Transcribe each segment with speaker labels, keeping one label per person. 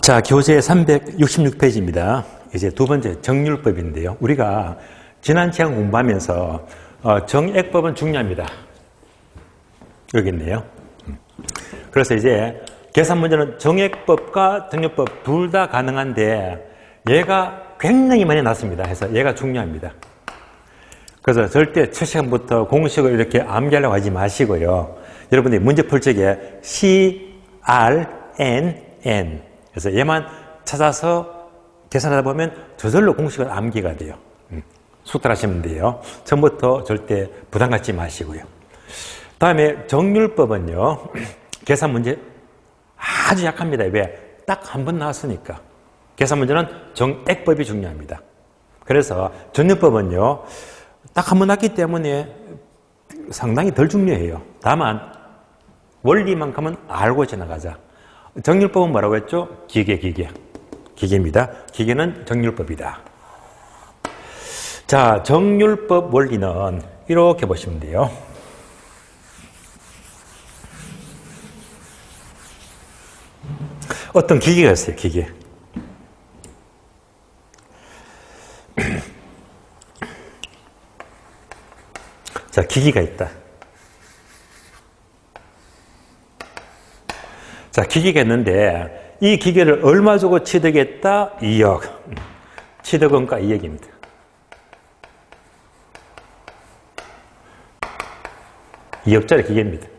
Speaker 1: 자, 교재 366페이지입니다. 이제 두 번째 정률법인데요. 우리가 지난 시간 공부하면서 정액법은 중요합니다. 여기 있네요. 그래서 이제 계산 문제는 정액법과 정률법 둘 다 가능한데 얘가 굉장히 많이 났습니다. 해서 얘가 중요합니다. 그래서 절대 첫 시간부터 공식을 이렇게 암기하려고 하지 마시고요. 여러분들이 문제 풀 적에 C, R, N 그래서 얘만 찾아서 계산하다 보면 저절로 공식을 암기가 돼요. 숙달하시면 돼요. 처음부터 절대 부담 갖지 마시고요. 다음에 정률법은요. 계산 문제 아주 약합니다. 왜? 딱 한 번 나왔으니까. 계산 문제는 정액법이 중요합니다. 그래서 정률법은요. 딱 한 번 나왔기 때문에 상당히 덜 중요해요. 다만 원리만큼은 알고 지나가자. 정률법은 뭐라고 했죠? 기계입니다. 기계는 정률법이다. 자, 정률법 원리는 이렇게 보시면 돼요. 어떤 기계가 있어요, 기계. 자, 기기가 있다. 자, 기기가 있는데 이 기계를 얼마 주고 취득했다? 2억. 취득원가 2억입니다. (2억짜리) 기계입니다.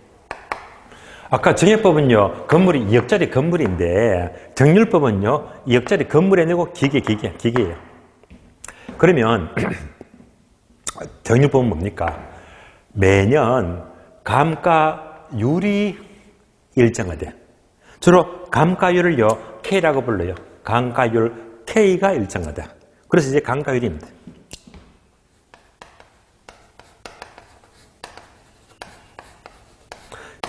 Speaker 1: 아까 정액법은요, 건물이 2억짜리 건물인데 정률법은요, 2억짜리 건물이 아니고 기계예요. 그러면 정률법은 뭡니까? 매년 감가율이 일정하대. 주로 감가율을요, K라고 불러요. 감가율 K가 일정하다. 그래서 이제 감가율입니다.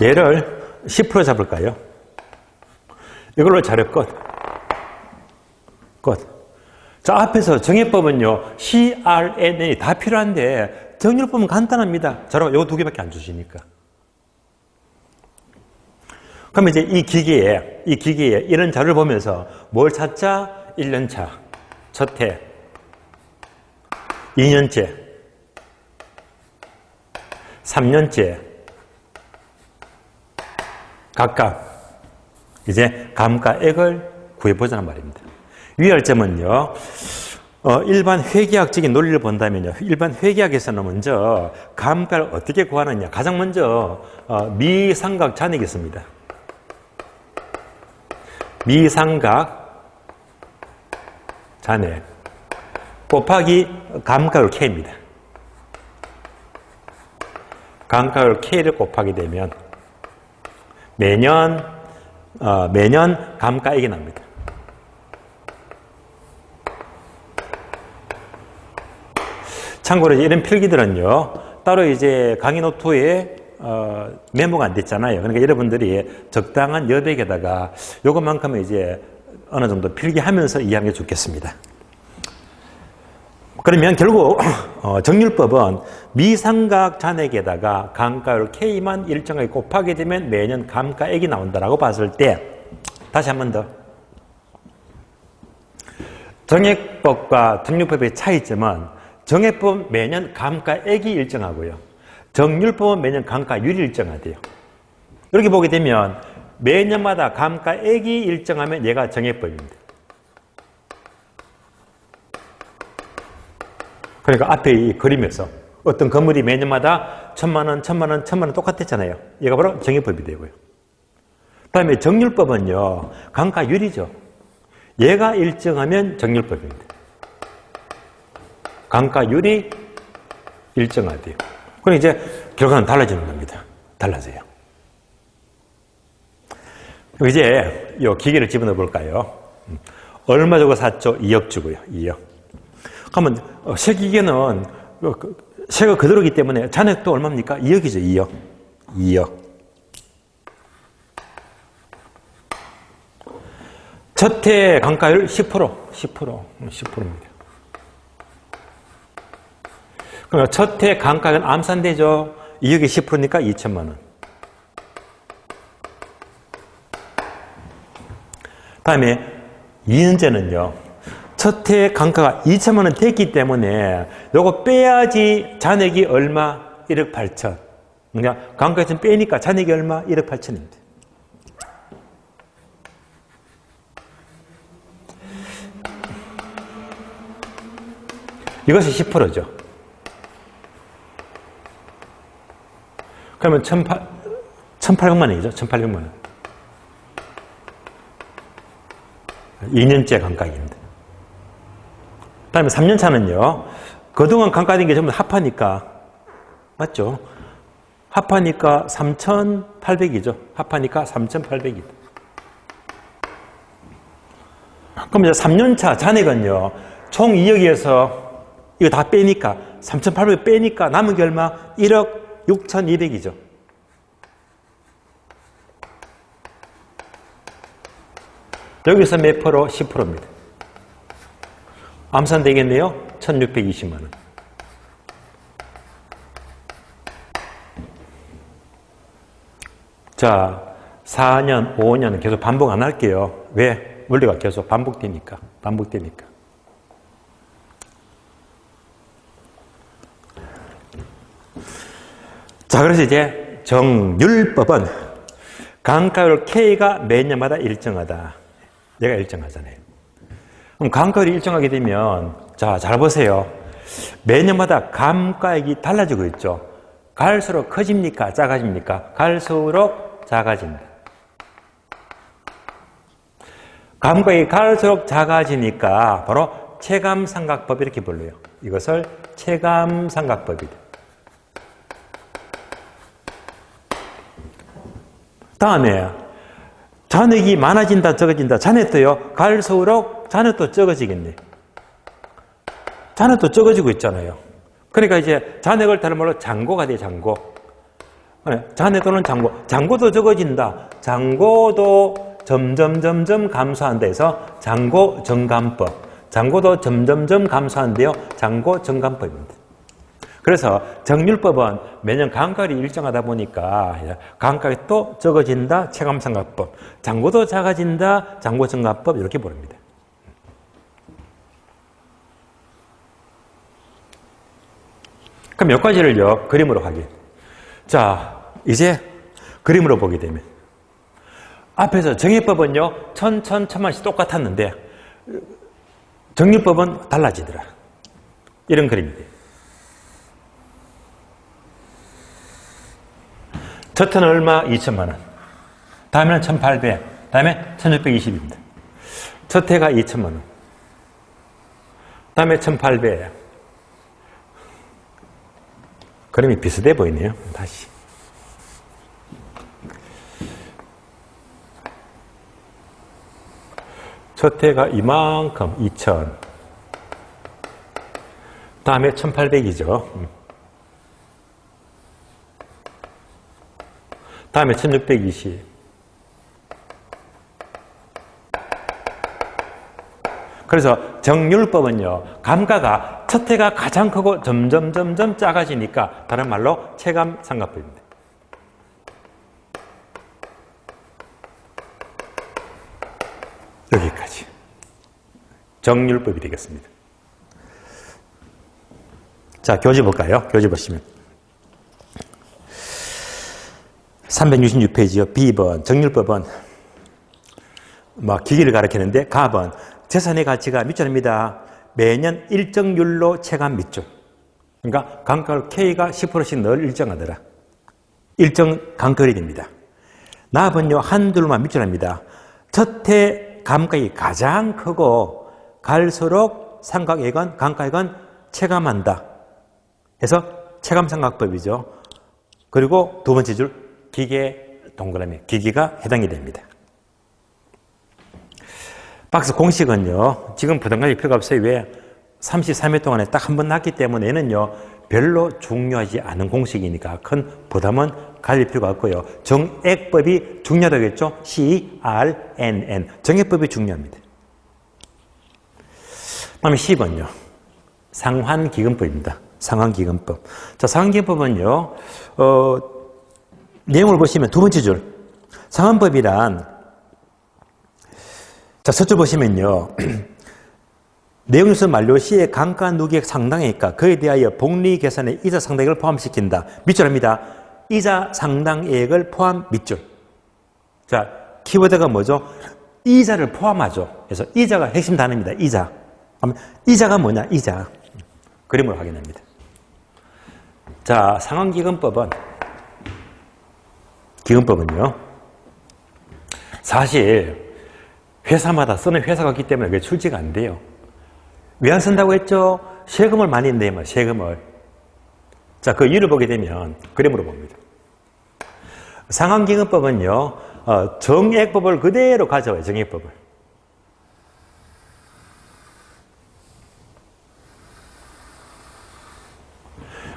Speaker 1: 얘를 10% 잡을까요? 이걸로 자료 끝. 자, 앞에서 정액법은요, CRN이 다 필요한데 정률법은 간단합니다. 자료 요거 두 개밖에 안 주시니까. 그러면 이제 이 기계에 이런 자료를 보면서 뭘 찾자? 1년차, 첫 해, 2년째, 3년째, 각각 이제 감가액을 구해보자는 말입니다. 유의할 점은요, 일반 회계학적인 논리를 본다면요, 일반 회계학에서는 먼저 감가를 어떻게 구하느냐, 가장 먼저 미상각 잔액이 있습니다. 미상각 잔액 곱하기 감가율 K입니다. 감가율 K를 곱하게 되면 매년 감가액이 납니다. 참고로 이런 필기들은요, 따로 이제 강의 노트에 메모가 안 됐잖아요. 그러니까 여러분들이 적당한 여백에다가 요것만큼은 이제 어느 정도 필기하면서 이해하는 게 좋겠습니다. 그러면 결국 정률법은 미상각 잔액에다가 감가율 K만 일정하게 곱하게 되면 매년 감가액이 나온다라고 봤을 때, 다시 한 번 더. 정액법과 정률법의 차이점은 정액법은 매년 감가액이 일정하고요. 정률법은 매년 감가율이 일정하대요. 이렇게 보게 되면 매년마다 감가액이 일정하면 얘가 정액법입니다. 그러니까 앞에 이 그림에서 어떤 건물이 매년마다 1,000만 원 똑같았잖아요. 얘가 바로 정액법이 되고요. 그다음에 정률법은요, 감가율이죠. 얘가 일정하면 정률법입니다. 감가율이 일정하대요. 그럼 이제 결과는 달라지는 겁니다. 달라져요. 이제 이 기계를 집어넣어 볼까요? 얼마 주고 샀죠? 2억 주고요. 2억. 그러면 새 기계는 새거 그대로이기 때문에 잔액도 얼마입니까? 2억이죠. 2억. 첫 해 감가율 10%입니다. 그러니까 첫 해 감가액은 암산되죠. 2억이 10%니까 2천만 원. 다음에 2년째는요. 첫 해 강가가 2천만 원 됐기 때문에 요거 빼야지 잔액이 얼마? 1억 8천. 그러니까 강가에서 빼니까 잔액이 얼마? 1억 8천입니다. 이것이 10%죠. 그러면 1,800만 원이죠. 1,800만 원. 2년째 강가입니다. 그 다음에 3년차는요. 그동안 강가된 게 전부 합하니까, 맞죠? 합하니까 3,800이죠. 합하니까 3,800이다. 그럼 이제 3년차 잔액은요. 총 2억에서 이거 다 빼니까 3,800 빼니까 남은 게 얼마? 1억 6,200이죠. 여기서 몇 프로? 10%입니다. 암산 되겠네요. 1,620만 원. 자, 4년, 5년은 계속 반복 안 할게요. 왜? 원리가 계속 반복되니까. 자, 그래서 이제 정률법은 강가율 K가 매년마다 일정하다. 얘가 일정하잖아요. 그럼 강가율이 일정하게 되면, 자, 잘 보세요. 매년마다 감가액이 달라지고 있죠. 갈수록 커집니까? 작아집니까? 갈수록 작아진다. 감가액이 갈수록 작아지니까 바로 체감삼각법 이렇게 불러요. 이것을 체감삼각법이다. 다음에 잔액이 많아진다, 적어진다. 잔액도요. 갈수록 잔액도 적어지겠네. 잔액도 적어지고 있잖아요. 그러니까 이제 잔액을 다른 말로 잔고가 돼, 잔고. 잔액 또는 잔고. 잔고도 적어진다. 잔고도 점점 감소한다 해서 잔고 정감법. 잔고도 점점 감소한대요. 잔고 정감법입니다. 그래서 정률법은 매년 강가율이 일정하다 보니까 강가가 또 적어진다. 체감삼각법. 잔고도 작아진다. 잔고 정감법 이렇게 부릅니다. 그럼 몇 가지를요. 그림으로 하기. 자, 이제 그림으로 보게 되면 앞에서 정액법은요. 천만씩 똑같았는데 정률법은 달라지더라. 이런 그림입니다. 첫 해는 얼마? 2천만 원. 다음에는 1,800. 다음에 1,620입니다. 첫 해가 2천만 원. 다음에 1,800. 그림이 비슷해 보이네요. 다시. 첫 해가 이만큼 2,000. 다음에 1,800이죠. 다음에 1,620. 그래서 정률법은요. 감가가 첫 해가 가장 크고 점점 작아지니까 다른 말로 체감삼각법입니다. 여기까지. 정률법이 되겠습니다. 자, 교재 볼까요? 교재 보시면 366페이지요. B번 정률법은 기기를 가리키는데 가번 재산의 가치가 밑줄입니다. 매년 일정률로 체감 밑줄. 그러니까 강가율 K가 10%씩 늘 일정하더라. 일정 강가율이 됩니다. 납은요 한둘만 밑줄합니다. 첫 해 감가액이 가장 크고 갈수록 삼각액은 강가액은 체감한다. 해서 체감삼각법이죠. 그리고 두 번째 줄 기계 동그라미, 기기가 해당이 됩니다. 박스 공식은요, 지금 부담 가질 필요가 없어요. 왜? 33회 동안에 딱 한 번 났기 때문에 얘는요, 별로 중요하지 않은 공식이니까 큰 부담은 가질 필요가 없고요. 정액법이 중요하다겠죠? CRNN. 정액법이 중요합니다. 다음에 10번요. 상환기금법입니다. 상환기금법. 자, 상환기금법은요, 내용을 보시면 두 번째 줄. 상환법이란 자, 첫 줄 보시면요. 내용서 만료 시에 감가 누계액 상당이니까 그에 대하여 복리 계산에 이자 상당액을 포함시킨다. 밑줄합니다. 이자 상당액을 포함 밑줄. 자, 키워드가 뭐죠? 이자를 포함하죠. 그래서 이자가 핵심 단어입니다. 이자. 이자가 뭐냐? 이자. 그림으로 확인합니다. 자, 상환기금법은요. 사실 회사마다 쓰는 회사가 있기 때문에 그게 출제가 안 돼요. 왜 안 쓴다고 했죠? 세금을 많이 내면 세금을. 자, 그 이유를 보게 되면 그림으로 봅니다. 상환기금법은요. 정액법을 그대로 가져와요. 정액법을.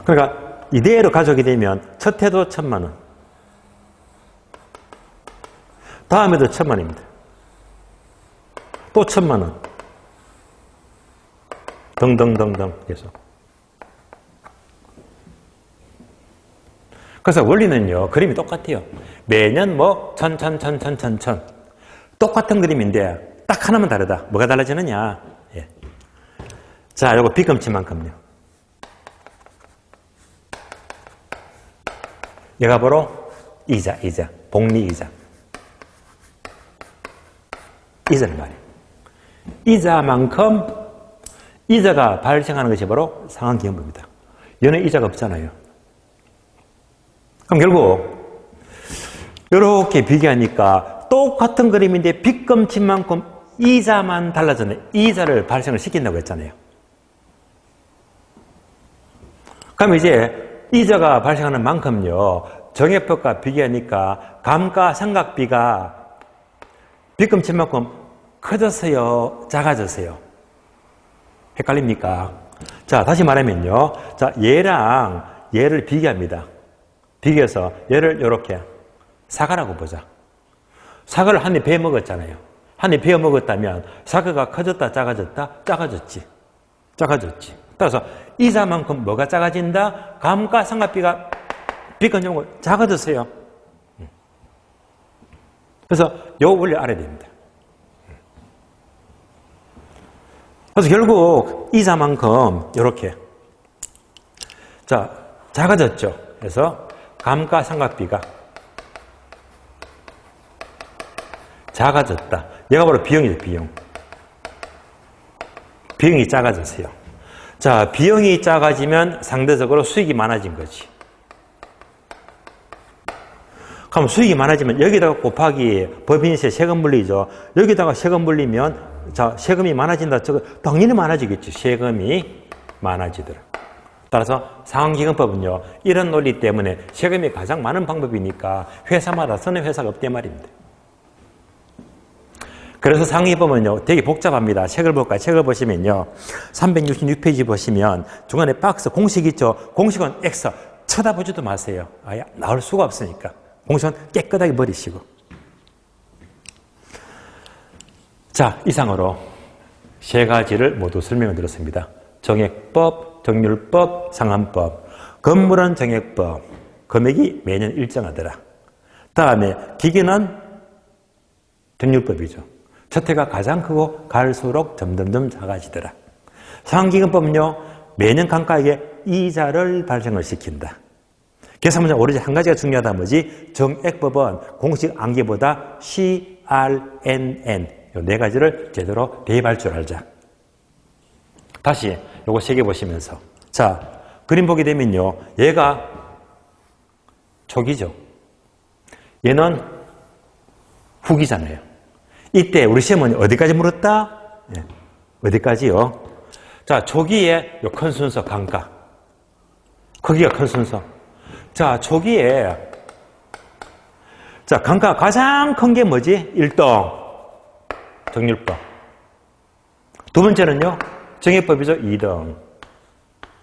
Speaker 1: 그러니까 이대로 가져오게 되면 첫 해도 1,000만 원. 다음에도 1,000만 원입니다. 또 1,000만 원. 등등등등 계속. 그래서 원리는요. 그림이 똑같아요. 매년 뭐 천. 똑같은 그림인데 딱 하나만 다르다. 뭐가 달라지느냐. 예. 자, 요거 빚금치만큼요. 얘가 바로 이자. 복리이자. 이자를 말해요. 이자만큼 이자가 발생하는 것이 바로 상환기금법입니다. 얘는 이자가 없잖아요. 그럼 결국 이렇게 비교하니까 똑같은 그림인데 빚금치만큼 이자만 달라졌네. 이자를 발생을 시킨다고 했잖아요. 그럼 이제 이자가 발생하는 만큼요. 정액법과 비교하니까 감가상각비가 빚금치만큼 커졌어요? 작아졌어요? 헷갈립니까? 자, 다시 말하면요. 자, 얘랑 얘를 비교합니다. 비교해서 얘를 이렇게 사과라고 보자. 사과를 한 입 베어 먹었잖아요. 한 입 베어 먹었다면 사과가 커졌다, 작아졌다? 작아졌지. 따라서 이자만큼 뭐가 작아진다? 감가상각비가 빚금치만큼 작아졌어요. 그래서 요 원리 알아야 됩니다. 그래서 결국 이자만큼 이렇게 자 작아졌죠. 그래서 감가상각비가 작아졌다. 얘가 바로 비용이죠. 비용이 작아졌어요. 자, 비용이 작아지면 상대적으로 수익이 많아진 거지. 그럼 수익이 많아지면 여기다가 곱하기 법인세 세금 물리죠. 여기다가 세금 물리면 자, 세금이 많아진다. 저거 당연히 많아지겠지. 세금이 많아지더라. 따라서 상환기금법은요. 이런 논리 때문에 세금이 가장 많은 방법이니까 회사마다 쓰는 회사가 없단 말입니다. 그래서 상환기금법은요. 되게 복잡합니다. 책을 볼까요? 책을 보시면요. 366페이지 보시면 중간에 박스 공식 있죠. 공식은 X. 쳐다보지도 마세요. 나올 수가 없으니까. 공식은 깨끗하게 버리시고. 자, 이상으로 세 가지를 모두 설명을 드렸습니다. 정액법, 정률법, 상환법. 건물은 정액법. 금액이 매년 일정하더라. 다음에 기기는 정률법이죠. 저태가 가장 크고 갈수록 점점점 작아지더라. 상환기금법은요. 매년 감가액에 이자를 발생을 시킨다. 계산문제 오로지 한 가지가 중요하다 뭐지? 정액법은 공식 암기보다 CRNN 이 네 가지를 제대로 대입할 줄 알자. 다시 요거 세 개 보시면서 자 그림 보게 되면요. 얘가 초기죠. 얘는 후기잖아요. 이때 우리 시험은 어디까지 물었다? 네. 어디까지요? 자 초기에 요 큰 순서 감가 크기가 큰 순서. 자 초기에 자 감가 가장 큰 게 뭐지? 1등 정률법. 두 번째는요. 정액법이죠.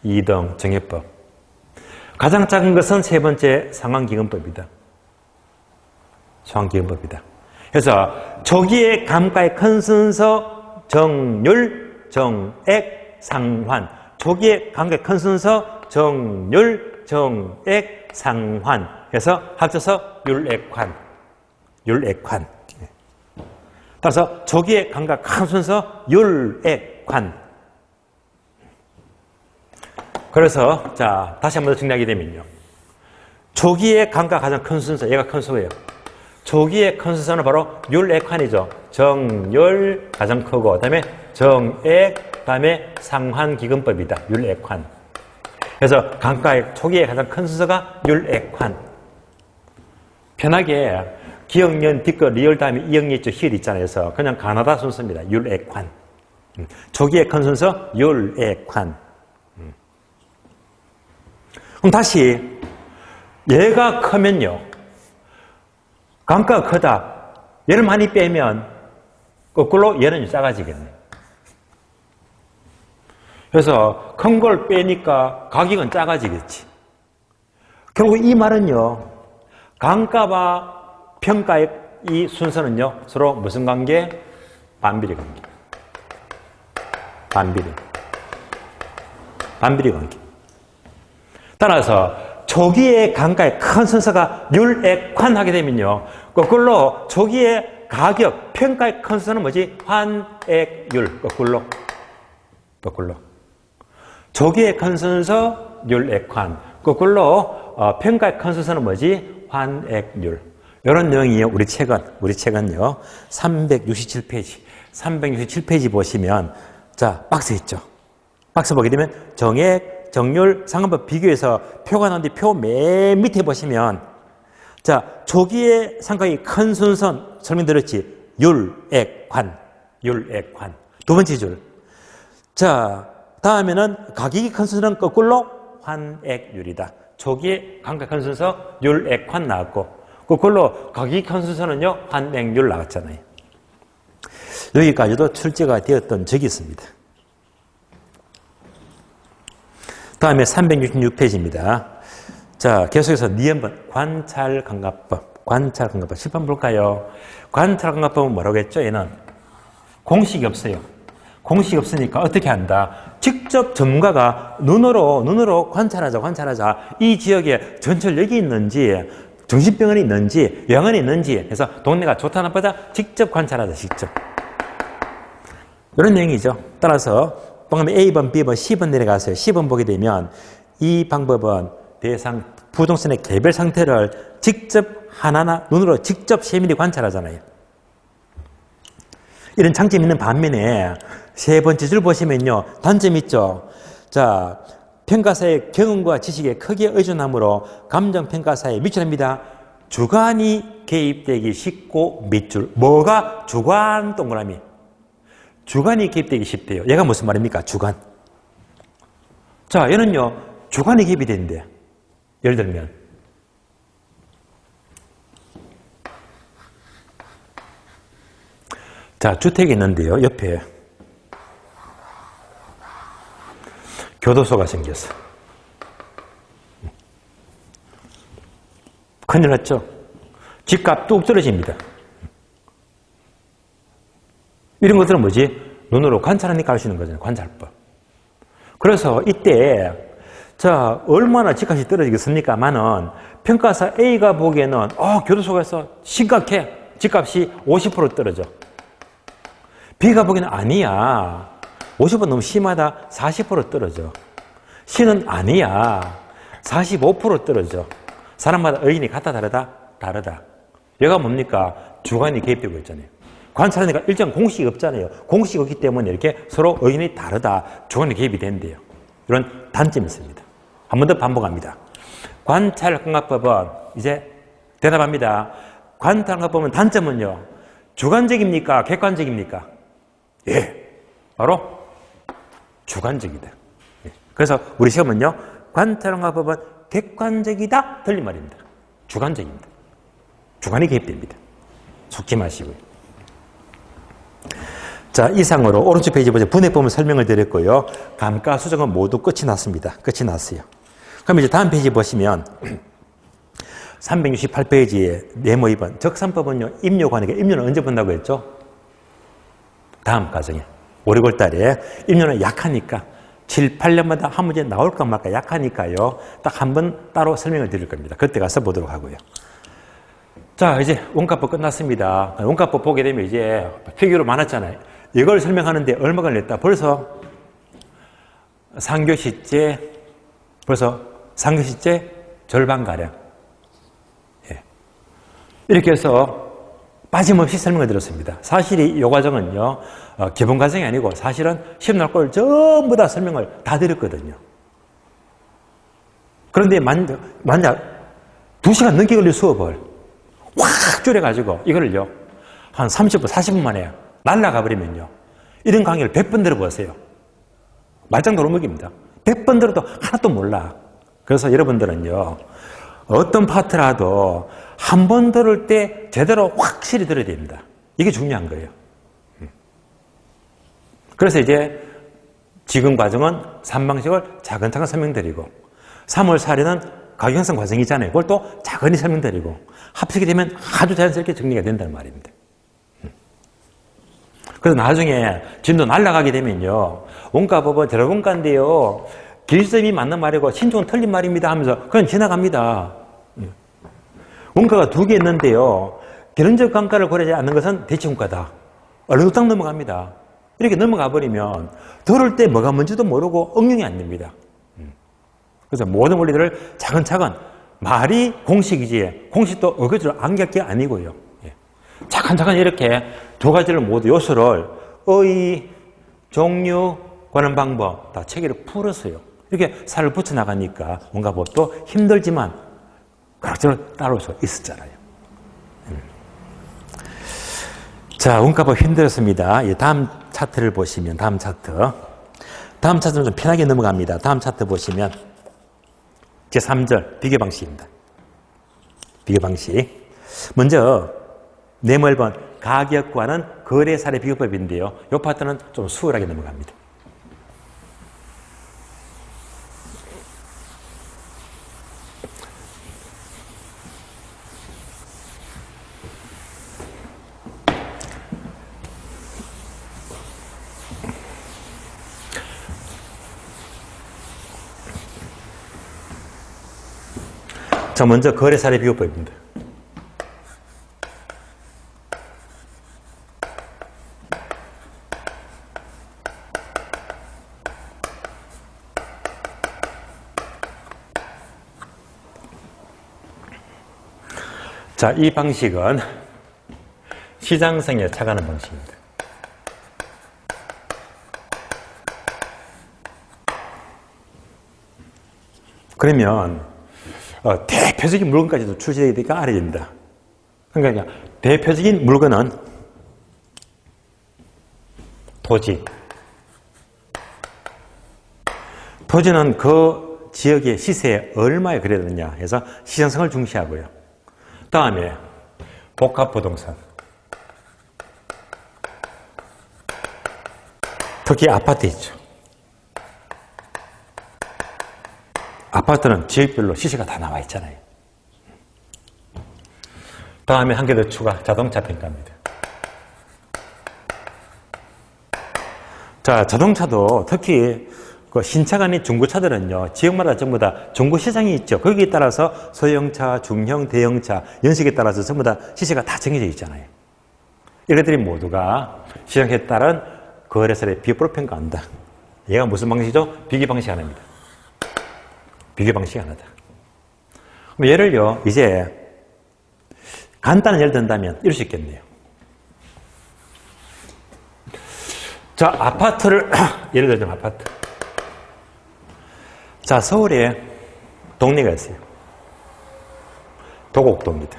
Speaker 1: 2등 정액법. 가장 작은 것은 세 번째 상환기금법이다. 상환기금법이다. 그래서 초기의 감가의 큰 순서 정률, 정액, 상환. 초기의 감가의 큰 순서 정률, 정액, 상환. 그래서 합쳐서 율액환. 따라서 조기의 감각 큰 순서 율액관. 그래서 자 다시 한번 더 정리하게 되면요. 조기의 감각 가장 큰 순서, 얘가 큰 수예요. 조기의 큰 순서는 바로 율액환이죠. 정율 가장 크고, 그 다음에 정액, 그 다음에 상환기금법이다. 율액환. 그래서 감가의 초기의 가장 큰 순서가 율액환. 편하게 기억년, 뒷거, 리을 다음에 이응이 있죠. 힐 있잖아요. 그래서 그냥 가나다 순서입니다. 율액환. 조기의 큰 순서 율액환. 그럼 다시 얘가 크면요. 감가가 크다. 얘를 많이 빼면 거꾸로 얘는 작아지겠네. 그래서 큰 걸 빼니까 가격은 작아지겠지. 결국 이 말은요. 감가와 평가의 이 순서는요. 서로 무슨 관계? 반비례 관계. 반비례 관계. 따라서 조기의 감가의 큰 순서가 율액환 하게 되면요. 거꾸로 조기의 가격, 평가의 큰 순서는 뭐지? 환액율. 거꾸로. 조기의 큰 순서 율액환. 거꾸로 평가의 큰 순서는 뭐지? 환액율. 이런 내용이에요. 우리 책은요. 367페이지. 367페이지 보시면 자, 박스 있죠. 박스 보게 되면 정액, 정률, 상한법 비교해서 표가 나오는데 표 맨 밑에 보시면 자, 조기의 상각이 큰 순서 설명드렸지. 율액환. 두 번째 줄. 자, 다음에는 가격이 큰 순서는 거꾸로 환액율이다. 조기의 감각 큰 순서 율액환 나왔고 거꾸로 가격이 큰 순서는요. 환액율 나왔잖아요. 여기까지도 출제가 되었던 적이 있습니다. 다음에 366페이지입니다. 자, 계속해서 니은번 관찰감각법. 실판 볼까요? 관찰감각법은 뭐라고 했죠? 얘는 공식이 없어요. 공식이 없으니까 어떻게 한다? 직접 전문가가 눈으로 관찰하자. 이 지역에 전철역이 있는지, 정신병원이 있는지, 병원이 있는지, 그래서 동네가 좋다 나쁘다 직접 관찰하자, 직접. 이런 내용이죠. 따라서 방금 A번, B번, C번 내려가세요. C번 보게 되면 이 방법은 대상 부동산의 개별 상태를 직접 하나하나 눈으로 직접 세밀히 관찰하잖아요. 이런 장점이 있는 반면에 세 번째 줄 보시면요. 단점이 있죠. 자, 평가사의 경험과 지식에 크게 의존하므로 감정평가사에 미쳐납니다. 주관이 개입되기 쉽고 밑줄. 뭐가? 주관 동그라미. 주관이 개입되기 쉽대요. 얘가 무슨 말입니까? 주관. 자, 얘는요. 주관이 개입이 되는데 예를 들면 자, 주택이 있는데요. 옆에 교도소가 생겼어. 큰일 났죠? 집값 뚝 떨어집니다. 이런 것들은 뭐지? 눈으로 관찰하니까 알 수 있는 거잖아요. 관찰법. 그래서 이때 자, 얼마나 집값이 떨어지겠습니까만은 평가사 A가 보기에는 교도소에서 심각해. 집값이 50% 떨어져. B가 보기에는 아니야. 50% 너무 심하다. 40% 떨어져. C는 아니야. 45% 떨어져. 사람마다 의견이 같다 다르다? 다르다. 얘가 뭡니까? 주관이 개입되고 있잖아요. 관찰하니까 일정 공식이 없잖아요. 공식이 없기 때문에 이렇게 서로 의견이 다르다. 주관이 개입이 된대요. 이런 단점이 있습니다. 한 번 더 반복합니다. 관찰감각법은 이제 대답합니다. 관찰감각법은 단점은요. 주관적입니까? 객관적입니까? 예, 바로 주관적이다. 예. 그래서 우리 시험은요. 관찰감각법은 객관적이다? 틀린 말입니다. 주관적입니다. 주관이 개입됩니다. 속지 마시고요. 자, 이상으로 오른쪽 페이지 보세요. 분해법을 설명을 드렸고요. 감가수정은 모두 끝이 났습니다. 끝이 났어요. 그럼 이제 다음 페이지 보시면 368페이지에 네모 2번 적산법은요. 임료관에게 임료는 언제 본다고 했죠? 다음 과정에 5, 6월 달에 임료는 약하니까 7, 8년마다 한 문제 나올까 말까 약하니까요. 딱 한 번 따로 설명을 드릴 겁니다. 그때 가서 보도록 하고요. 자, 이제 원가법 끝났습니다. 원가법 보게 되면 이제 필기로 많았잖아요. 이걸 설명하는데 얼마 걸렸다. 벌써 상교시제, 절반가량. 예. 이렇게 해서 빠짐없이 설명을 드렸습니다. 사실 이 과정은요, 기본 과정이 아니고 사실은 시험 나올 걸 전부 다 설명을 다 드렸거든요. 그런데 만약 2시간 넘게 걸릴 수업을 확 줄여가지고 이거를요, 한 30분, 40분 만에 날라가 버리면요, 이런 강의를 100번 들어보세요. 말짱도로 먹입니다. 100번 들어도 하나도 몰라. 그래서 여러분들은요, 어떤 파트라도 한 번 들을 때 제대로 확실히 들어야 됩니다. 이게 중요한 거예요. 그래서 이제 지금 과정은 3방식을 차근차근 설명드리고, 3월 4일은 가격형성 과정이잖아요. 그걸 또 차근히 설명드리고, 합치게 되면 아주 자연스럽게 정리가 된다는 말입니다. 그래서 나중에 진도 날아가게 되면요, 원가법은 제로원가인데요, 길점이 맞는 말이고 신중은 틀린 말입니다 하면서 그냥 지나갑니다. 원가가 2개 있는데요, 결론적 감가를 고려하지 않는 것은 대체원가다. 얼른 딱 넘어갑니다. 이렇게 넘어가 버리면 들을 때 뭐가 뭔지도 모르고 응용이 안 됩니다. 그래서 모든 원리들을 차근차근, 말이 공식이지 공식도 어거지로 안길 게 아니고요. 차근차근 이렇게 2가지를 모두 요소를 의, 종류, 관한 방법 다 체계를 풀었어요. 이렇게 살을 붙여나가니까 원가법도 힘들지만 그럭저럭 따라올 수 있었잖아요. 자, 원가법 힘들었습니다. 다음 차트를 보시면, 다음 차트는 좀 편하게 넘어갑니다. 다음 차트 보시면 제3절 비교 방식입니다. 비교 방식. 먼저 네모 1번 가격과는 거래 사례 비교법인데요. 이 파트는 좀 수월하게 넘어갑니다. 자, 먼저 거래 사례 비교법입니다. 자, 이 방식은 시장성에 착안하는 방식입니다. 그러면 대표적인 물건까지도 출시되게 되니까 알아야 됩니다. 그러니까 대표적인 물건은 토지. 토지는 그 지역의 시세에 얼마에 거래되느냐 해서 시장성을 중시하고요. 다음에 복합부동산. 특히 아파트 있죠. 아파트는 지역별로 시세가 다 나와 있잖아요. 다음에 한 개 더 추가, 자동차 평가입니다. 자, 자동차도 특히 그 신차가 아닌 중고차들은요, 지역마다 전부 다 중고시장이 있죠. 거기에 따라서 소형차, 중형, 대형차, 연식에 따라서 전부 다 시세가 다 정해져 있잖아요. 이것들이 모두가 시장에 따른 거래사례 비교법으로 평가한다. 얘가 무슨 방식이죠? 비교 방식 하나입니다. 비교 방식 하나다. 그럼 예를요, 이제 간단한 예를 든다면 이럴 수 있겠네요. 자, 아파트를 예를 들자면 아파트. 자, 서울에 동네가 있어요. 도곡동입니다.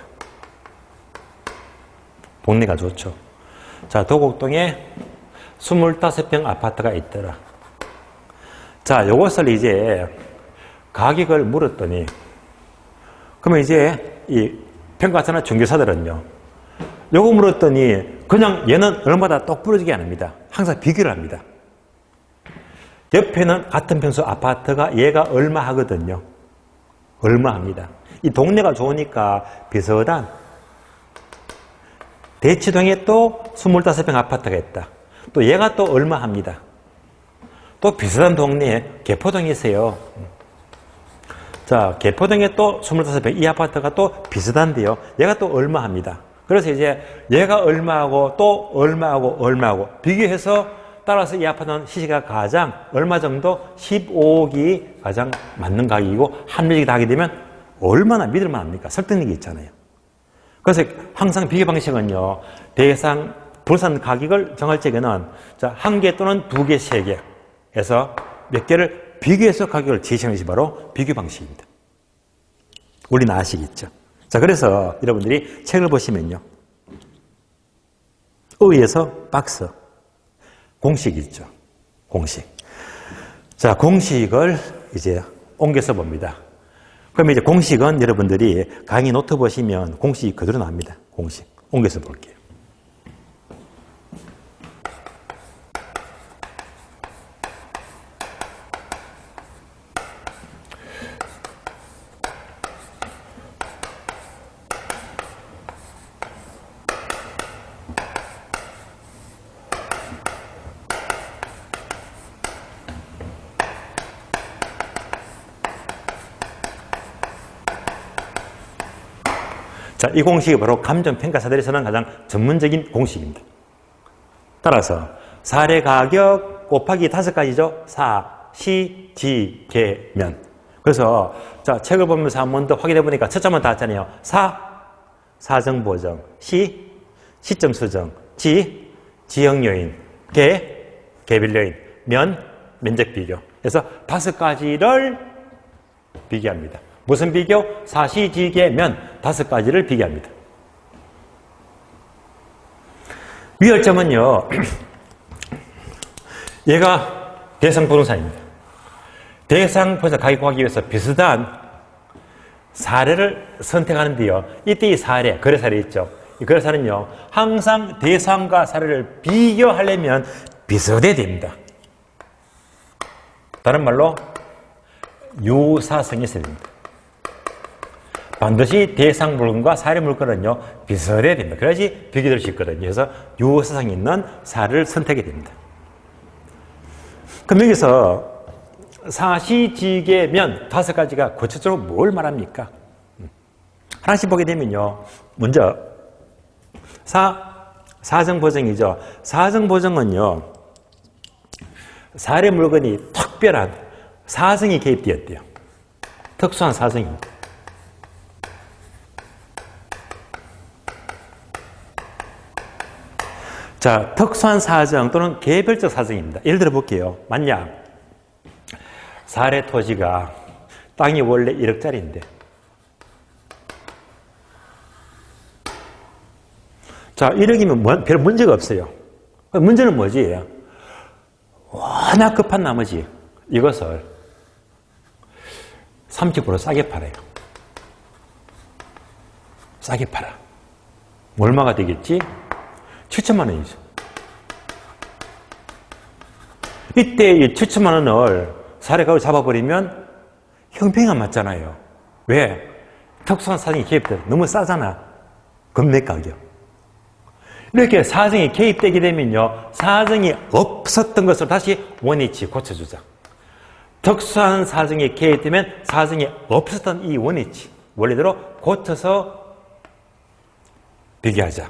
Speaker 1: 동네가 좋죠. 자, 도곡동에 25평 아파트가 있더라. 자, 요것을 이제 가격을 물었더니, 그러면 이제 이 평가사나 중개사들은요, 요거 물었더니 그냥 얘는 얼마다 똑 부러지게 안 합니다. 항상 비교를 합니다. 옆에는 같은 평수 아파트가 얘가 얼마 하거든요. 얼마 합니다. 이 동네가 좋으니까 비슷한 대치동에 또 25평 아파트가 있다. 또 얘가 또 얼마 합니다. 또 비슷한 동네에 개포동이 있어요. 자, 개포동에 또 25평 이 아파트가 또 비슷한데요. 얘가 또 얼마 합니다. 그래서 이제 얘가 얼마하고 또 얼마하고 비교해서 따라서 이 아파트는 시세가 가장 얼마 정도 15억이 가장 맞는 가격이고 합리적이 다 하게 되면 얼마나 믿을만 합니까? 설득력이 있잖아요. 그래서 항상 비교 방식은요. 대상 부산 가격을 정할 적에는 자, 한 개 또는 두 개, 세 개에서 몇 개를 비교해서 가격을 제시하는 것이 바로 비교 방식입니다. 우리는 아시겠죠? 자, 그래서 여러분들이 책을 보시면요. 의에서 박스. 공식이 있죠. 공식. 자, 공식을 이제 옮겨서 봅니다. 그럼 이제 공식은 여러분들이 강의 노트 보시면 공식이 그대로 나옵니다. 공식. 옮겨서 볼게요. 자, 이 공식이 바로 감정평가사들이 쓰는 가장 전문적인 공식입니다. 따라서 사례 가격 곱하기 5가지죠. 사, 시, 지, 계, 면. 그래서 자, 책을 보면서 한 번 더 확인해 보니까 첫 점은 다 왔잖아요. 사, 사정 보정, 시, 시점 수정, 지, 지역 요인, 계, 개별 요인, 면, 면적 비교. 그래서 5가지를 비교합니다. 무슨 비교? 사시, 지, 계, 면 5가지를 비교합니다. 위열점은요. 얘가 대상 부동산입니다. 대상 부동산 가격 구하기 위해서 비슷한 사례를 선택하는데요. 이때 이 사례, 거래 사례 있죠. 이 거래 사례는요. 항상 대상과 사례를 비교하려면 비슷해야 됩니다. 다른 말로 유사성이 있어야 됩니다. 반드시 대상 물건과 사례 물건은요, 비슷해야 됩니다. 그래야지 비교될 수 있거든요. 그래서 유사성이 있는 사례를 선택해야 됩니다. 그럼 여기서 사시지계면 5가지가 구체적으로 뭘 말합니까? 하나씩 보게 되면요. 먼저, 사정보정이죠. 사정보정은요, 사례 물건이 특별한 사정이 개입되었대요. 특수한 사정입니다. 자, 특수한 사정 또는 개별적 사정입니다. 예를 들어 볼게요. 만약 사례 토지가 땅이 원래 1억짜리인데 자, 1억이면 별 문제가 없어요. 문제는 뭐지? 워낙 급한 나머지 이것을 30% 싸게 팔아요. 싸게 팔아. 얼마가 되겠지? 7천만 원이죠. 이때 이 7천만 원을 사례가격을 잡아버리면 형평이 안 맞잖아요. 왜? 특수한 사정이 개입돼. 너무 싸잖아. 금매 가격. 이렇게 사정이 개입되게 되면요. 사정이 없었던 것을 다시 원위치 고쳐주자. 특수한 사정이 개입되면 사정이 없었던 이 원위치, 원리대로 고쳐서 비교하자.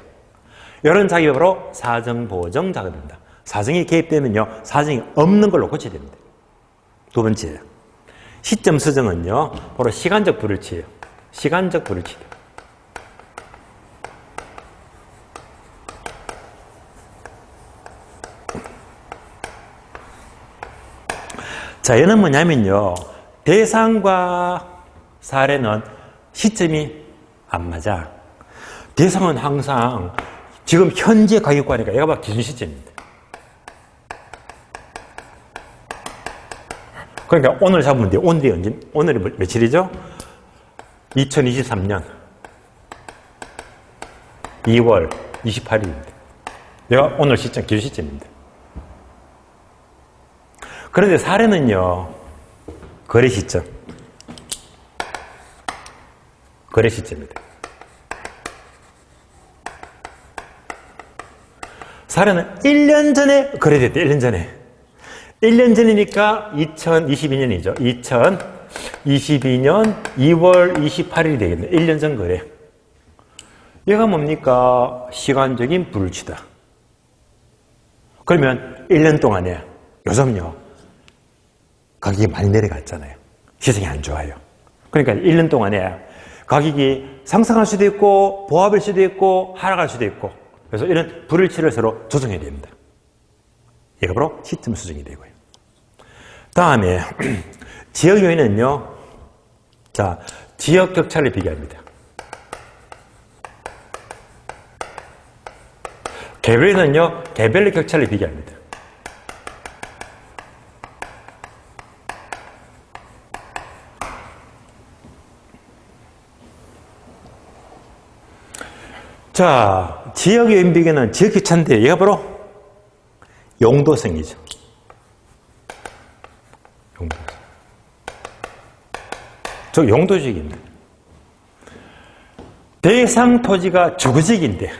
Speaker 1: 이런 작업이 바로 사정보정 작업입니다. 사정이 개입되면요, 사정이 없는 걸로 고쳐야 됩니다. 두 번째, 시점 수정은요, 바로 시간적 불일치예요. 시간적 불일치. 자, 얘는 뭐냐면요, 대상과 사례는 시점이 안 맞아. 대상은 항상 지금 현재 가격과니까 얘가 바로 기준 시점입니다. 그러니까 오늘 잡으면 돼요. 오늘이 언제? 오늘이 며칠이죠? 2023년 2월 28일입니다. 얘가 오늘 시점, 기준 시점입니다. 그런데 사례는요, 거래 시점. 거래 시점입니다. 사례는 1년 전에 거래됐대, 1년 전에. 1년 전이니까 2022년이죠. 22년 2월 28일이 되겠네. 1년 전 거래. 얘가 뭡니까? 시간적인 불일치다. 그러면 1년 동안에 요즘요. 가격이 많이 내려갔잖아요. 시장이 안 좋아요. 그러니까 1년 동안에 가격이 상승할 수도 있고 보합일 수도 있고 하락할 수도 있고 그래서 이런 불일치를 서로 조정해야 됩니다. 얘가 바로 시점 수정이 되고요. 다음에 지역 요인은요. 자, 지역 격차를 비교합니다. 개별에는요. 개별의 격차를 비교합니다. 자, 지역 요인 비교는 지역 격차인데 얘가 바로 용도성이죠. 저 용도지역입니다. 대상 토지가 주거지역인데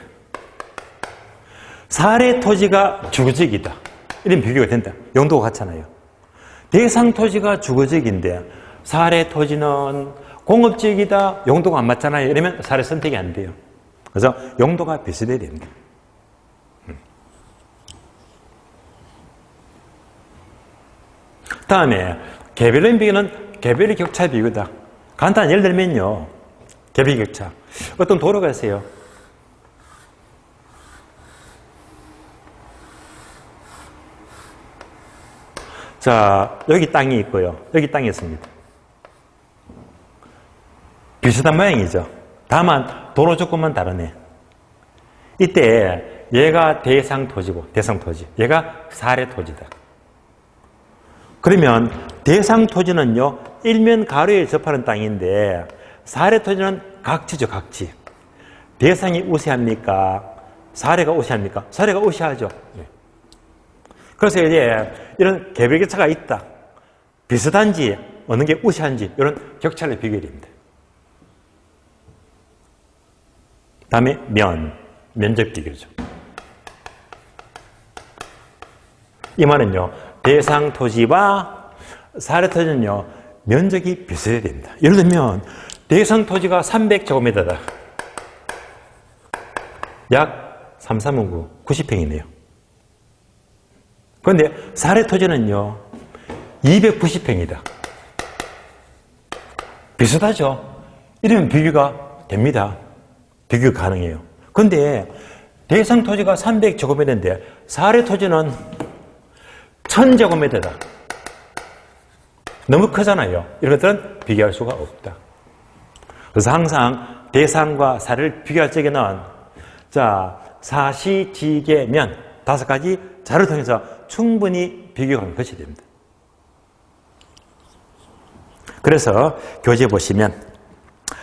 Speaker 1: 사례 토지가 주거지역이다. 이런 비교가 된다. 용도가 같잖아요. 대상 토지가 주거지역인데 사례 토지는 공업지역이다. 용도가 안 맞잖아요. 이러면 사례 선택이 안 돼요. 그래서 용도가 비슷해야 됩니다. 다음에 개별의 비교는 개별의 격차 비교다. 간단한 예를 들면요. 개별 격차. 어떤 도로가 있어요. 자, 여기 땅이 있고요. 여기 땅이 있습니다. 비슷한 모양이죠. 다만 도로 조건만 다르네. 이때 얘가 대상 토지고 대상 토지. 얘가 사례 토지다. 그러면 대상 토지는요. 일면 가로에 접하는 땅인데 사례 토지는 각지죠. 각지. 대상이 우세합니까? 사례가 우세합니까? 사례가 우세하죠. 네. 그래서 이제 이런 개별 격차가 있다. 비슷한지 어느 게 우세한지 이런 격차를 비교해야 됩니다. 다음에 면적 비교죠. 이 말은요. 대상 토지와 사례 토지는요. 면적이 비슷해야 됩니다. 예를 들면 대상 토지가 300제곱미터다. 약 3, 3, 5, 9, 90평이네요. 그런데 사례 토지는요. 290평이다. 비슷하죠? 이러면 비교가 됩니다. 비교 가능해요. 그런데 대상 토지가 300제곱미터인데 사례 토지는 1000제곱미터다. 너무 크잖아요. 이런 것들은 비교할 수가 없다. 그래서 항상 대상과 사례를 비교할 적에는 자, 사시, 지계, 면 5가지 자료를 통해서 충분히 비교하는 것이 됩니다. 그래서 교재 보시면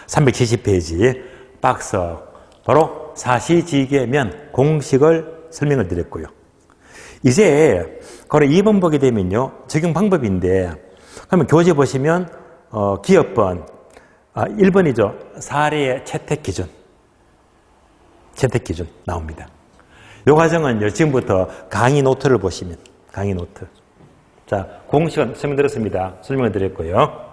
Speaker 1: 370페이지 박스 바로 사시, 지계, 면 공식을 설명을 드렸고요. 이제 바로 2번 보게 되면요. 적용 방법인데 그러면 교재 보시면 기업번 1번이죠. 사례의 채택 기준 나옵니다. 이 과정은 지금부터 강의 노트를 보시면 강의 노트. 자, 공식은 설명드렸습니다. 설명을 드렸고요.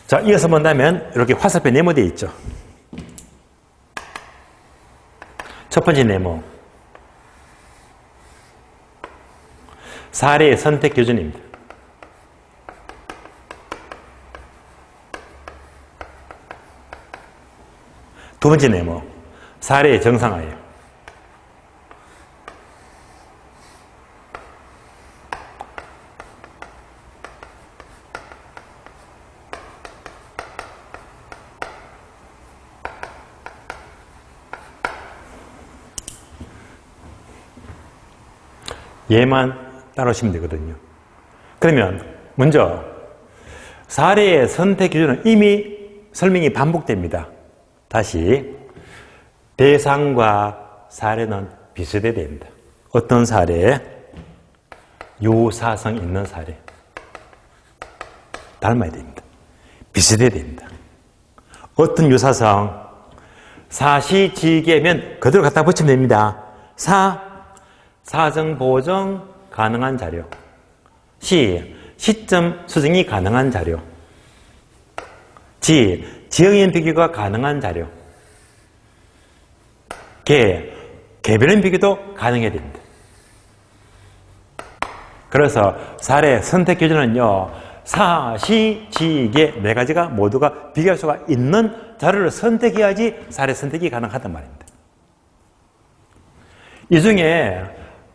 Speaker 1: 자, 이어서 본다면 이렇게 화살표 네모되어 있죠. 첫 번째 네모. 사례의 선택 기준입니다. 두 번째 네모. 사례의 정상화예요. 얘만 따라오시면 되거든요. 그러면 먼저 사례의 선택 기준은 이미 설명이 반복됩니다. 다시 대상과 사례는 비슷해야 됩니다. 어떤 사례? 유사성 있는 사례. 닮아야 됩니다. 비슷해야 됩니다. 어떤 유사성? 사시지계면 그대로 갖다 붙이면 됩니다. 사정 보정 가능한 자료. 시점 수정이 가능한 자료. 지, 지역인 비교가 가능한 자료. 개, 개별인 비교도 가능해야 됩니다. 그래서 사례 선택 기준은요, 사, 시, 지, 개 네 가지가 모두가 비교할 수가 있는 자료를 선택해야지 사례 선택이 가능하단 말입니다. 이 중에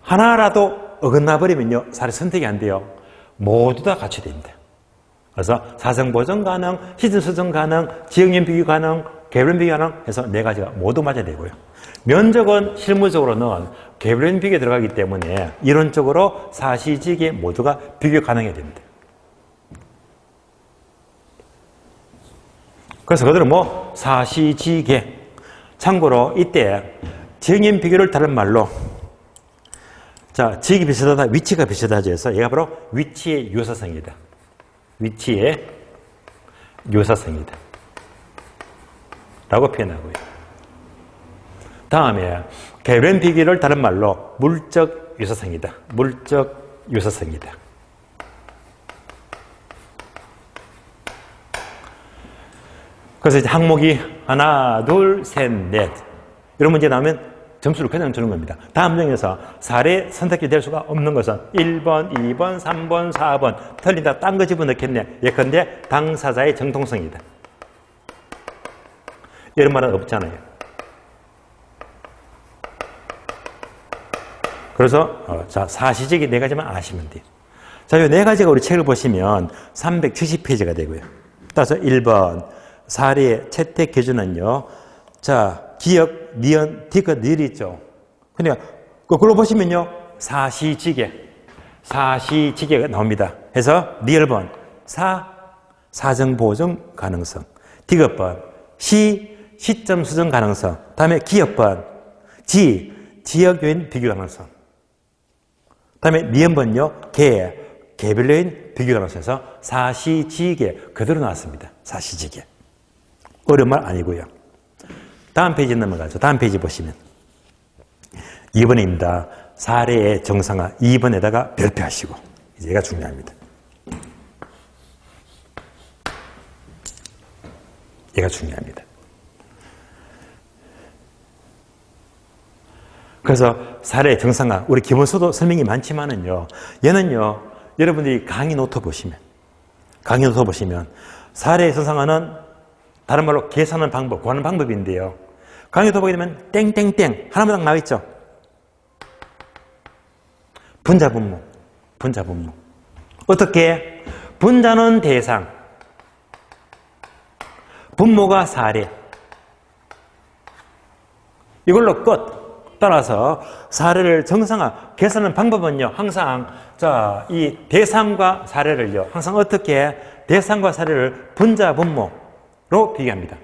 Speaker 1: 하나라도 어긋나 버리면요, 사례 선택이 안 돼요. 모두 다 같이 됩니다. 그래서 사성 보정 가능, 시점 수정 가능, 지역인 비교 가능, 개별인 비교 가능 해서 네 가지가 모두 맞아야 되고요. 면적은 실무적으로는 개별인 비교에 들어가기 때문에 이론적으로 사시지계 모두가 비교 가능해야 됩니다. 그래서 그들은 뭐 사시지계. 참고로 이때 지역인 비교를 다른 말로 자, 지역이 비슷하다, 위치가 비슷하죠. 해서 얘가 바로 위치의 유사성이다. 위치의 유사성이다. 라고 표현하고요. 다음에 개별인 비교를 다른 말로 물적 유사성이다. 물적 유사성이다. 그래서 이제 항목이 하나, 둘, 셋, 넷 이런 문제 나오면 점수를 그냥 주는 겁니다. 다음 중에서 사례 선택이 될 수가 없는 것은 1번, 2번, 3번, 4번 틀린다. 딴 거 집어넣겠네. 예컨대 당사자의 정통성이다. 이런 말은 없잖아요. 그래서 자, 사시적이 네 가지만 아시면 돼요. 자, 이 네 가지가 우리 책을 보시면 370페이지가 되고요. 따라서 1번 사례 채택 기준은요. 자, 기역, 니은, 디귿, 니을이 있죠. 그러니까 거꾸로 보시면요. 사시지계가 나옵니다. 해서 니을번 사정보정 가능성, 디귿번 시점 수정 가능성, 다음에 기역번 지역요인 비교 가능성, 다음에 니은번요. 개별요인 비교 가능성에서 사시지계 그대로 나왔습니다. 사시지계. 어려운 말 아니고요. 다음 페이지 넘어가죠. 다음 페이지 보시면 2번입니다. 사례의 정상화 2번에다가 별표하시고 이제 얘가 중요합니다. 얘가 중요합니다. 그래서 사례의 정상화 우리 기본서도 설명이 많지만은요. 얘는요. 여러분들이 강의 노트 보시면 사례의 정상화는 다른 말로 계산하는 방법, 구하는 방법인데요. 강의도 보게 되면 땡땡땡 하나만 딱 나와있죠. 분자분모. 어떻게? 분자는 대상, 분모가 사례. 이걸로 끝. 따라서 사례를 정상화, 계산하는 방법은요. 항상 자, 이 대상과 사례를요. 항상 어떻게? 대상과 사례를 분자분모 로 비교합니다.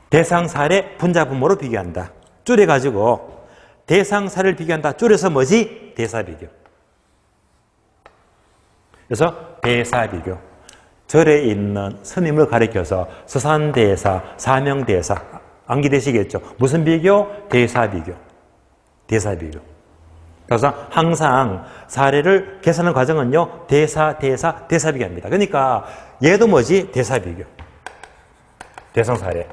Speaker 1: 대상, 사례, 분자, 분모로 비교한다. 줄여가지고 대상, 사례를 비교한다. 줄여서 뭐지? 대사비교. 그래서 대사비교. 절에 있는 스님을 가리켜서 서산대사, 사명대사 암기되시겠죠? 무슨 비교? 대사비교. 그래서 항상 사례를 계산하는 과정은요. 대사비교합니다. 그러니까 얘도 뭐지? 대사비교. 대상사례.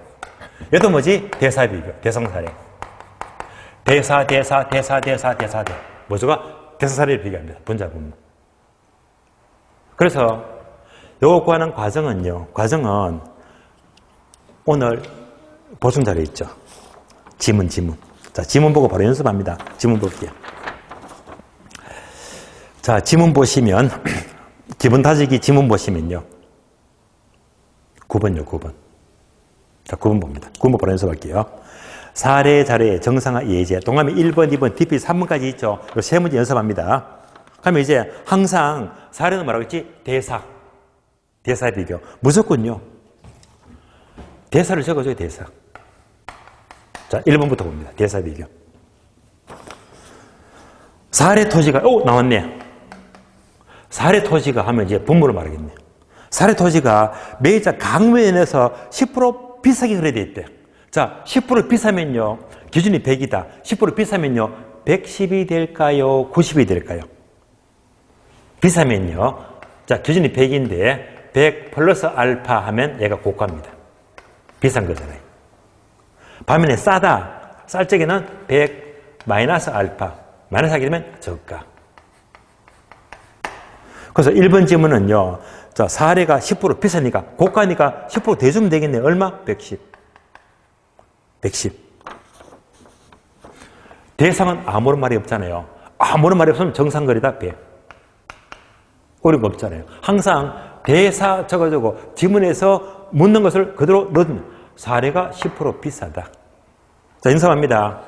Speaker 1: 얘도 뭐지? 대사비교. 대상사례. 대사. 모두가 대상사례를 비교합니다. 분자분모. 그래서 요거 구하는 과정은 오늘 보충자료 있죠. 지문. 자, 지문 보고 바로 연습합니다. 지문 볼게요. 자, 지문 보시면 기본 다지기 지문 보시면요. 9번요. 자, 9번 봅니다. 9번 바로 연습할게요. 사례, 자료의 정상화, 예제. 동그라미 1번, 2번, DP 3번까지 있죠. 이 세 문제 연습합니다. 그러면 이제 항상 사례는 뭐라고 했지? 대사 비교. 무조건요. 대사를 적어줘요, 대사. 자, 1번부터 봅니다. 대사 비교. 사례 토지가, 나왔네. 사례 토지가 하면 이제 분모를 말하겠네. 사례 토지가 매입자 강매연에서 10% 비싸게 거래돼 있대. 자, 10% 비싸면요. 기준이 100이다. 10% 비싸면요. 110이 될까요? 90이 될까요? 비싸면요. 자, 기준이 100인데 100 플러스 알파 하면 얘가 고가입니다. 비싼 거잖아요. 반면에 싸다. 쌀 적에는 100 마이너스 알파. 마이너스 하게 되면 저가. 그래서 1번 질문은요. 자, 사례가 10% 비싸니까 고가니까 10% 대주면 되겠네. 얼마? 110. 110. 대상은 아무런 말이 없잖아요. 아무런 말이 없으면 정상거리다 100. 어려운 거 없잖아요. 항상 대사 적어주고 지문에서 묻는 것을 그대로 넣으면 사례가 10% 비싸다. 자, 인정합니다.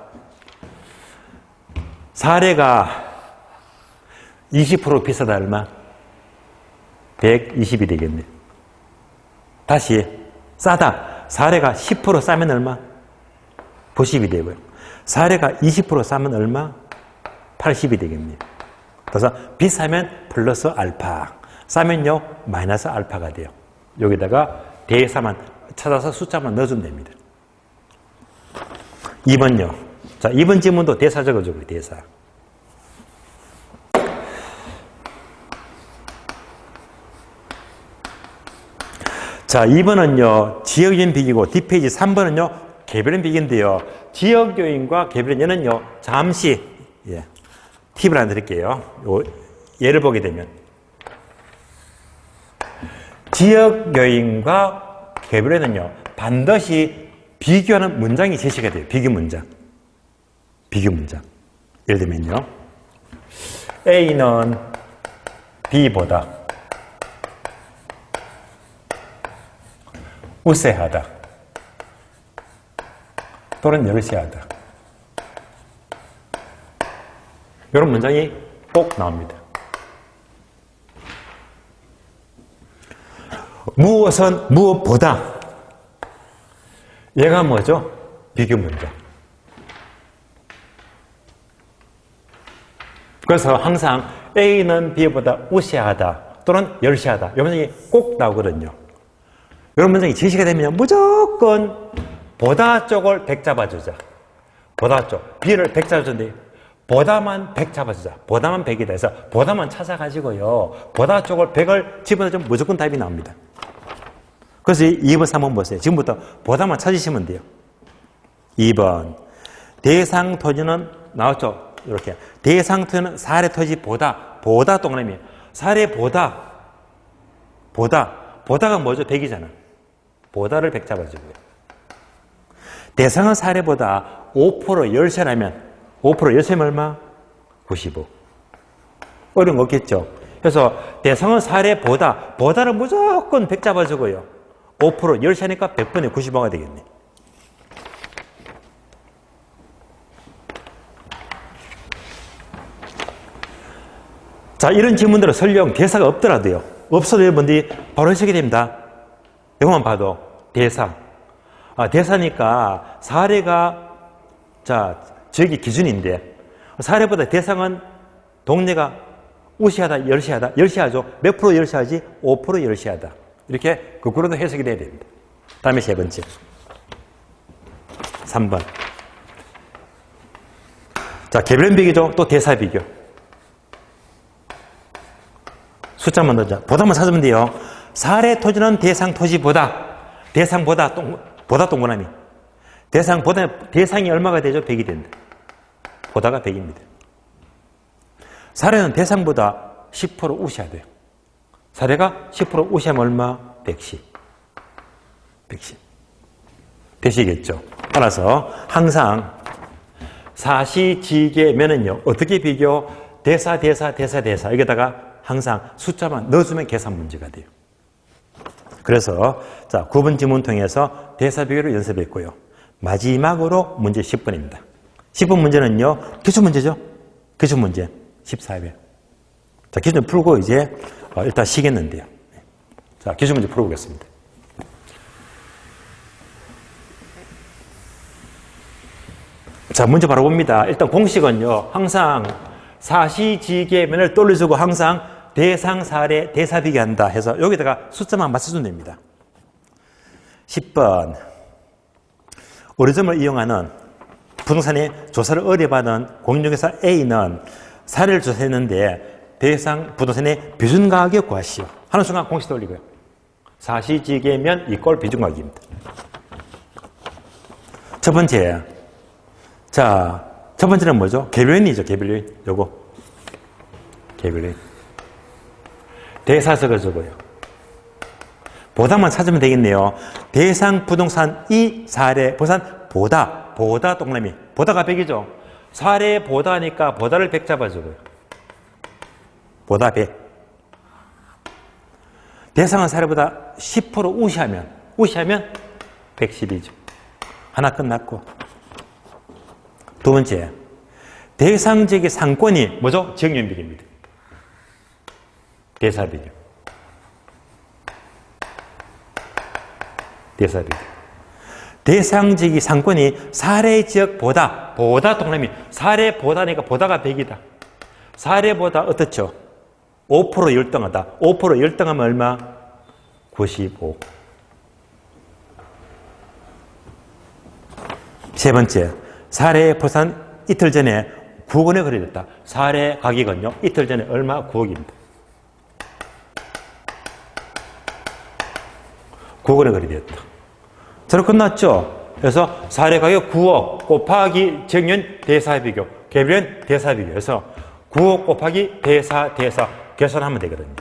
Speaker 1: 사례가 20% 비싸다 얼마? 120이 되겠네. 다시 싸다. 사례가 10% 싸면 얼마? 90이 되고요. 사례가 20% 싸면 얼마? 80이 되겠네. 그래서 비싸면 플러스 알파, 싸면요 마이너스 알파가 돼요. 여기다가 대사만 찾아서 숫자만 넣어주면 됩니다. 2번요. 자, 2번 질문도 대사 적어주고요. 대사. 자, 2번은요 지역요인 비기고 뒷페이지 3번은요 개별요인 비기인데요. 지역요인과 개별요인 얘는요 잠시 팁을 하나 드릴게요. 예를 보게 되면 지역요인과 개별요인은요 반드시 비교하는 문장이 제시가 돼요. 비교 문장. 비교 문장. 예를 들면요 A는 B보다 우세하다 또는 열세하다. 이런 문장이 꼭 나옵니다. 무엇은 무엇보다. 얘가 뭐죠? 비교 문장. 그래서 항상 A는 B보다 우세하다 또는 열세하다. 이 문장이 꼭 나오거든요. 이런 문장이 제시가 되면 무조건 보다 쪽을 100 잡아주자. 보다 쪽. B를 100 잡아주는데 보다만 100 잡아주자. 보다만 100이다 해서 보다만 찾아가지고요. 보다 쪽을 100을 집어넣으면 무조건 답이 나옵니다. 그래서 2번, 3번 보세요. 지금부터 보다만 찾으시면 돼요. 2번. 대상 토지는 나왔죠? 이렇게. 대상 토지는 사례 토지 보다. 보다 동그라미. 사례 보다. 보다. 보다가 뭐죠? 100이잖아. 보다를 100 잡아주고요. 대상은 사례보다 5% 열세라면 5% 열세면 얼마? 95. 어려운 거 없겠죠? 그래서 대상은 사례보다, 보다를 무조건 100 잡아주고요. 5% 열세니까 100분의 95가 되겠네. 자, 이런 질문들은 설령 대사가 없더라도요. 없어도 여러분들이 바로 해석이 됩니다. 이것만 봐도 대사. 대사니까 사례가 자 저기 기준인데 사례보다 대상은 동네가 우시하다, 열시하다. 열시하죠. 몇 프로 열시하지? 5% 열시하다. 이렇게 거꾸로도 해석이 돼야 됩니다. 다음에 세 번째. 3번. 자, 개별형 비교죠. 또 대사 비교. 숫자만 넣자. 보다만 찾으면 돼요. 사례 토지는 대상 토지보다, 대상보다 보다 동그라미. 대상이 얼마가 되죠? 100이 된다. 보다가 100입니다. 사례는 대상보다 10% 우시해야 돼요. 사례가 10% 우시하면 얼마? 110. 110. 되시겠죠? 따라서 항상 사시지계면은요, 어떻게 비교? 대사. 여기다가 항상 숫자만 넣어주면 계산 문제가 돼요. 그래서, 자, 9번 지문 통해서 대사 비교를 연습했고요. 마지막으로 문제 10번입니다. 10번 문제는요, 기출문제죠? 기출문제 14회. 자, 기출 풀고 이제 일단 쉬겠는데요. 자, 기출문제 풀어보겠습니다. 자, 문제 바로 봅니다. 일단 공식은요, 항상 사시지계면을 떠올려주고 항상 대상, 사례, 대사 비교한다 해서 여기다가 숫자만 맞춰주면 됩니다. 10번. 의료점을 이용하는 부동산의 조사를 의뢰받은 공인중개사 A는 사례를 조사했는데 대상 부동산의 비중가격 구하시오. 하는 순간 공식 돌리고요. 사시지계면 이꼴 비중가격입니다. 첫 번째. 자, 첫 번째는 뭐죠? 개별인이죠, 개별인. 요거. 개별인. 대사 적어줘고요. 보다만 찾으면 되겠네요. 대상 부동산 이 사례 부산 보다 동그라미. 보다가 100이죠. 사례 보다니까 보다를 100 잡아주고요. 보다 100. 대상은 사례보다 10% 우시하면 110이죠. 하나 끝났고. 두 번째. 대상 지역의 상권이 뭐죠? 지역연 비교입니다. 대사 비교. 대사 비교. 대상 지역의 상권이 사례 지역보다 동그라미. 사례보다니까 보다가 100이다. 사례보다 어떻죠? 5% 열등하다. 5% 열등하면 얼마? 95. 세 번째, 사례 부산 이틀 전에 9억원에 거래됐다. 사례 가격은요, 이틀 전에 얼마? 9억입니다. 9억원에 거래됐다. 저로 끝났죠? 그래서 사례 가격 9억 곱하기 정년 대사 비교, 개별인 대사 비교해서 9억 곱하기 대사 계산하면 되거든요.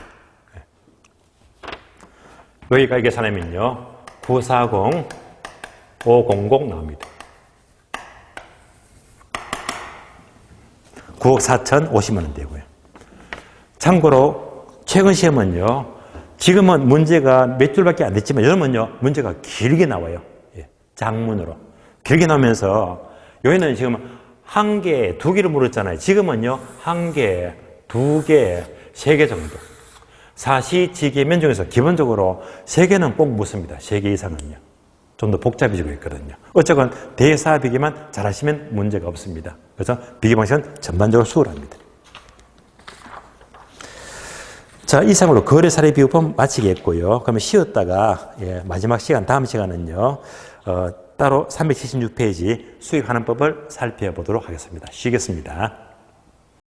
Speaker 1: 여기까지 계산하면요, 940, 500 나옵니다. 9억 4천 50만 원 되고요. 참고로 최근 시험은요, 지금은 문제가 몇 줄밖에 안 됐지만 요즘은요, 문제가 길게 나와요. 장문으로. 길게 나오면서 여기는 지금 한 개, 두 개를 물었잖아요. 지금은요, 한 개, 두 개, 세 개 정도. 사시지계면 중에서 기본적으로 세 개는 꼭 묻습니다. 세 개 이상은요. 좀 더 복잡해지고 있거든요. 어쨌건 대사 비교만 잘하시면 문제가 없습니다. 그래서 비교 방식은 전반적으로 수월합니다. 자, 이상으로 거래 사례 비교법 마치겠고요. 그러면 쉬었다가 마지막 시간, 다음 시간은요, 따로 376페이지 수익하는 법을 살펴보도록 하겠습니다. 쉬겠습니다.